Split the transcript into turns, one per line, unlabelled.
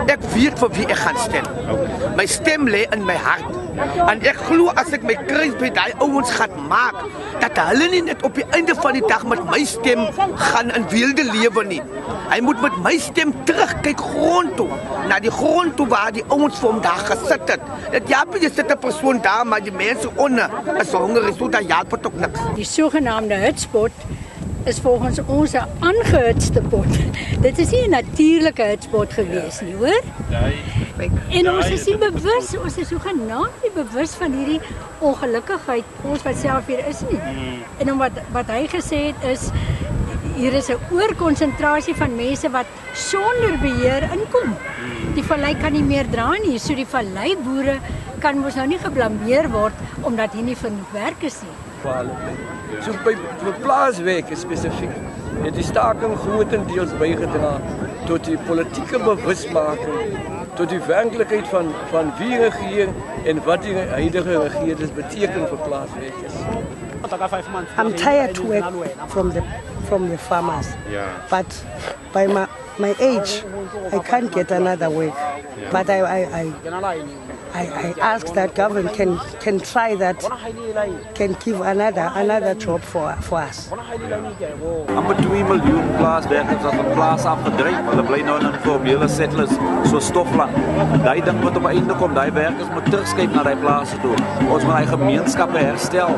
ek weet vir wie ek gaan stem. My stem lê in my hart. En ek glo as ek my kruis by daai ouens gaan maak, dat hulle nie net op die einde van die dag met my stem gaan in wilde lewe nie. Hy moet met my stem terugkyk grond toe, na die grond toe waar die ouens vir hom daar gesit het. Dat Japie, jy sit 'n persoon daar, maar die mense onder is honger, so dat help het ook niks.
Die sogenaamde hitspot is volgens ons 'n aangehitste pot. Dit is nie 'n natuurlike hitspot gewees nie, hoor? En ons is nie bewus, ons is sogenaamd nie bewus van hierdie ongelukkigheid, ons wat self hier is nie. En om wat hy gesê het is, hier is 'n oorkonsentrasie van mense wat sonder beheer inkom. Die vallei kan nie meer dra nie, so die valleiboere kan mos nou nie geblameer word omdat hier nie genoeg werk is nie.
So by plaaswerk spesifiek het die staking grootendeels bygedra tot die politieke bewusmaking, tot die werklikheid van wie regeer en wat die huidige regerders beteken vir plaaswerkers.
I'm tired to work from the farmers, but by my age, I can't get another work. But I ask that government can try that, can give another job for us.
Amper 2 miljoen plaaswerkers wat van plaas afgedryf. Hulle bly nou in informele settlers so Stofland. Daai ding moet op 'n einde kom. Daai werkers moet terugskuif na daai plase toe. Ons moet daai gemeenskappe herstel.